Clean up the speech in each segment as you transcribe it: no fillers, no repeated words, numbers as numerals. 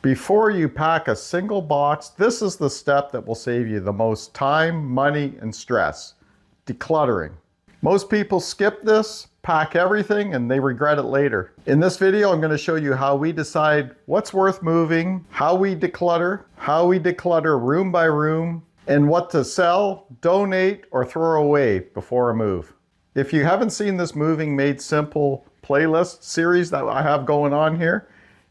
Before you pack a single box, this is the step that will save you the most time, money, and stress: decluttering. Most people skip this, pack everything, and they regret it later. In this video, I'm going to show you how we decide what's worth moving, how we declutter room by room, and what to sell, donate, or throw away before a move. If you haven't seen this Moving Made Simple playlist series that I have going on here,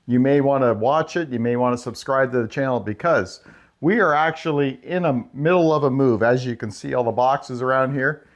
you may want to watch it. You may want to subscribe to the channel because we are actually in the middle of a move. As you can see all the boxes around here.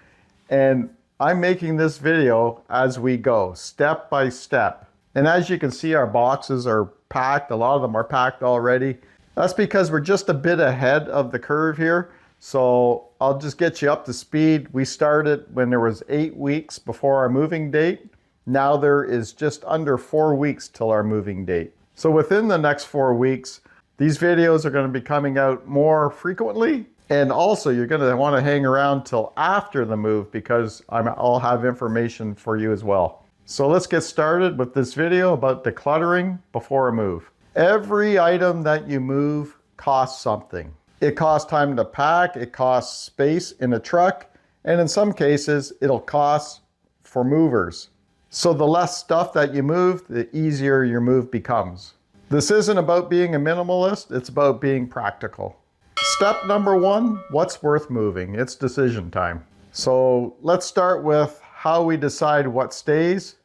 And I'm making this video as we go, step by step. And as you can see, our boxes are packed. A lot of them are packed already. That's because we're just a bit ahead of the curve here. So I'll just get you up to speed. We started when there was 8 weeks before our moving date. Now there is just under 4 weeks till our moving date. So within the next 4 weeks, these videos are going to be coming out more frequently. And also you're going to want to hang around till after the move because I'll have information for you as well. So let's get started with this video about decluttering before a move. Every item that you move costs something. It costs time to pack, it costs space in a truck, and in some cases it'll cost for movers. So the less stuff that you move, the easier your move becomes. This isn't about being a minimalist, it's about being practical. Step number 1, what's worth moving? It's decision time. So let's start with how we decide what stays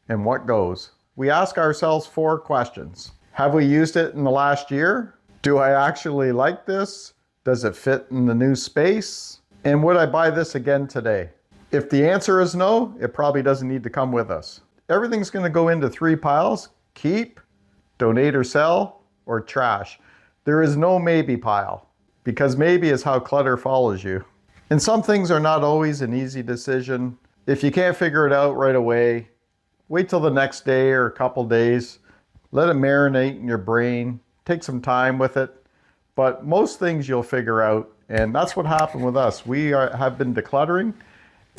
and what goes. We ask ourselves 4 questions. Have we used it in the last year? Do I actually like this? Does it fit in the new space? And would I buy this again today? If the answer is no, it probably doesn't need to come with us. Everything's going to go into 3 piles: keep, donate or sell, or trash. There is no maybe pile, because maybe is how clutter follows you. And some things are not always an easy decision. If you can't figure it out right away, wait till the next day or a couple days. Let it marinate in your brain. Take some time with it. But most things you'll figure out, and that's what happened with us. We have been decluttering,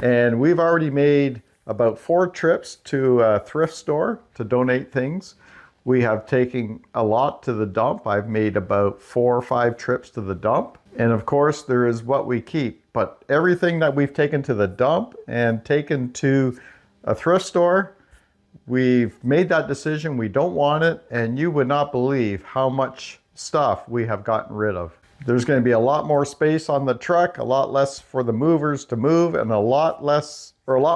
and we've already made about 4 trips to a thrift store to donate things. We have taken a lot to the dump. I've made about 4 or 5 trips to the dump. And of course, there is what we keep. But everything that we've taken to the dump and taken to a thrift store, we've made that decision. We don't want it. And you would not believe how much stuff we have gotten rid of. There's going to be a lot more space on the truck, a lot less for the movers to move, and a lot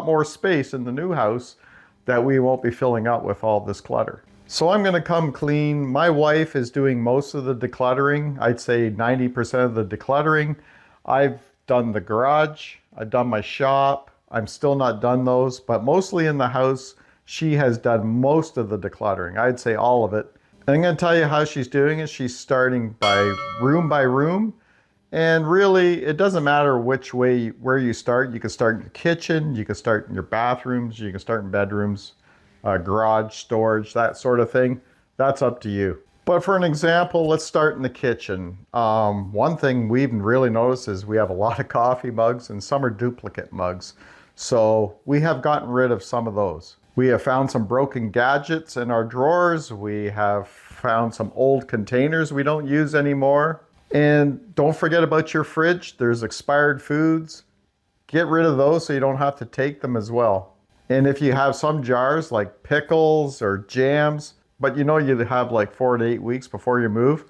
more space in the new house that we won't be filling up with all this clutter. So I'm going to come clean. My wife is doing most of the decluttering. I'd say 90% of the decluttering. I've done the garage. I've done my shop. I'm still not done those, but mostly in the house, she has done most of the decluttering. I'd say all of it. And I'm going to tell you how she's doing it. She's starting by room. And really, it doesn't matter which way, where you start. You can start in your kitchen, you can start in your bathrooms, you can start in bedrooms, garage, storage, that sort of thing. That's up to you. But for an example, let's start in the kitchen. One thing we've really noticed is we have a lot of coffee mugs, and some are duplicate mugs. So we have gotten rid of some of those. We have found some broken gadgets in our drawers. We have found some old containers we don't use anymore. And don't forget about your fridge. There's expired foods. Get rid of those so you don't have to take them as well. And if you have some jars like pickles or jams, but you know you have like 4 to 8 weeks before you move,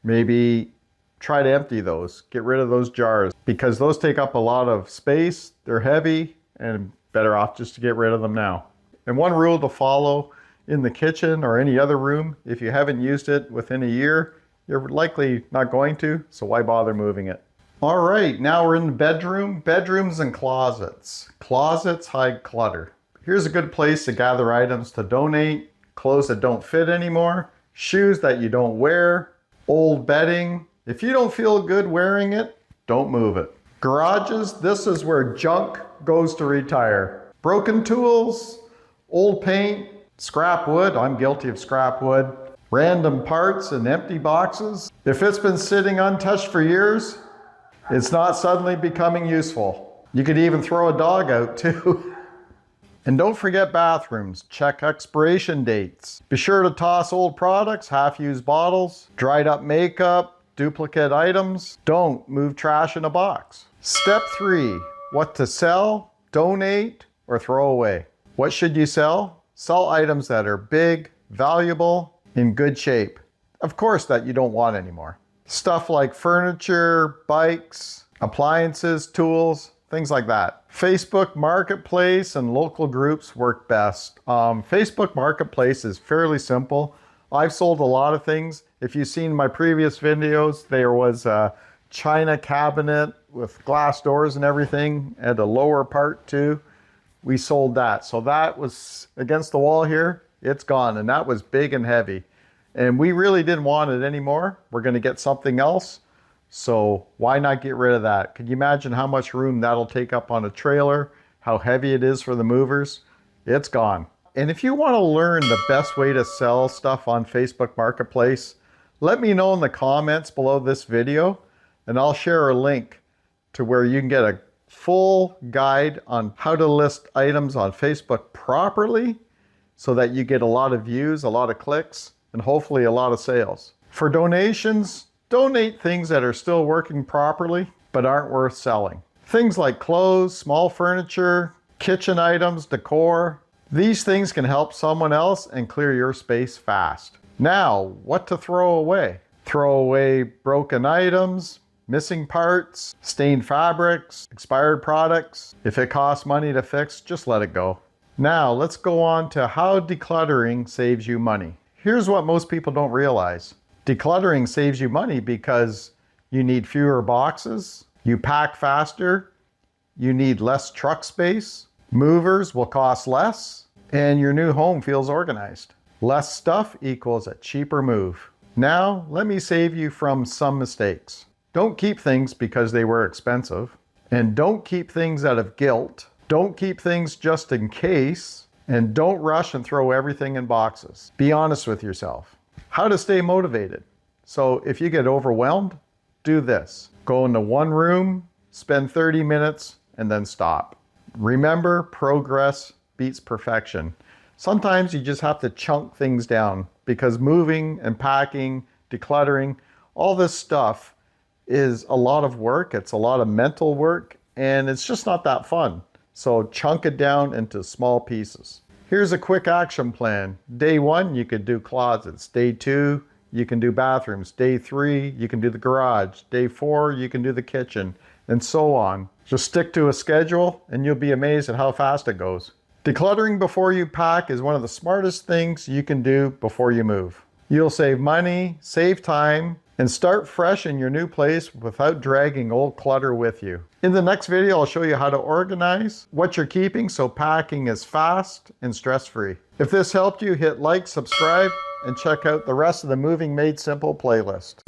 maybe try to empty those. Get rid of those jars because those take up a lot of space. They're heavy and better off just to get rid of them now. And one rule to follow in the kitchen or any other room, if you haven't used it within a year, you're likely not going to, so why bother moving it? All right, now we're in the bedroom. Bedrooms and closets. Closets hide clutter. Here's a good place to gather items to donate: clothes that don't fit anymore, shoes that you don't wear, old bedding. If you don't feel good wearing it, don't move it. Garages, this is where junk goes to retire. Broken tools, old paint, scrap wood. I'm guilty of scrap wood. Random parts and empty boxes. If it's been sitting untouched for years, it's not suddenly becoming useful. You could even throw a dog out too. And don't forget bathrooms. Check expiration dates. Be sure to toss old products, half-used bottles, dried up makeup, duplicate items. Don't move trash in a box. Step 3, what to sell, donate, or throw away. What should you sell? Sell items that are big, valuable, in good shape. Of course, that you don't want anymore. Stuff like furniture, bikes, appliances, tools, things like that. Facebook Marketplace and local groups work best. Facebook Marketplace is fairly simple. I've sold a lot of things. If you've seen my previous videos, there was a china cabinet with glass doors and everything, and a lower part too. We sold that. So that was against the wall here. It's gone, and that was big and heavy. And we really didn't want it anymore. We're going to get something else. So why not get rid of that? Can you imagine how much room that'll take up on a trailer? How heavy it is for the movers? It's gone. And if you want to learn the best way to sell stuff on Facebook Marketplace, let me know in the comments below this video, and I'll share a link to where you can get a full guide on how to list items on Facebook properly so that you get a lot of views, a lot of clicks, and hopefully a lot of sales. For donations, donate things that are still working properly but aren't worth selling. Things like clothes, small furniture, kitchen items, decor. These things can help someone else and clear your space fast. Now, what to throw away? Throw away broken items, missing parts, stained fabrics, expired products. If it costs money to fix, just let it go. Now, let's go on to how decluttering saves you money. Here's what most people don't realize. Decluttering saves you money because you need fewer boxes, you pack faster, you need less truck space, movers will cost less, and your new home feels organized. Less stuff equals a cheaper move. Now, let me save you from some mistakes. Don't keep things because they were expensive, and don't keep things out of guilt. Don't keep things just in case, and don't rush and throw everything in boxes. Be honest with yourself. How to stay motivated. So if you get overwhelmed, do this. Go into one room, spend 30 minutes, and then stop. Remember, progress beats perfection. Sometimes you just have to chunk things down because moving and packing, decluttering, all this stuff is a lot of work. It's a lot of mental work, and it's just not that fun. So chunk it down into small pieces. Here's a quick action plan. Day 1, you could do closets. Day 2, you can do bathrooms. Day 3, you can do the garage. Day 4, you can do the kitchen, and so on. Just stick to a schedule, and you'll be amazed at how fast it goes. Decluttering before you pack is one of the smartest things you can do before you move. You'll save money, save time, and start fresh in your new place without dragging old clutter with you. In the next video, I'll show you how to organize what you're keeping so packing is fast and stress-free. If this helped you, hit like, subscribe, and check out the rest of the Moving Made Simple playlist.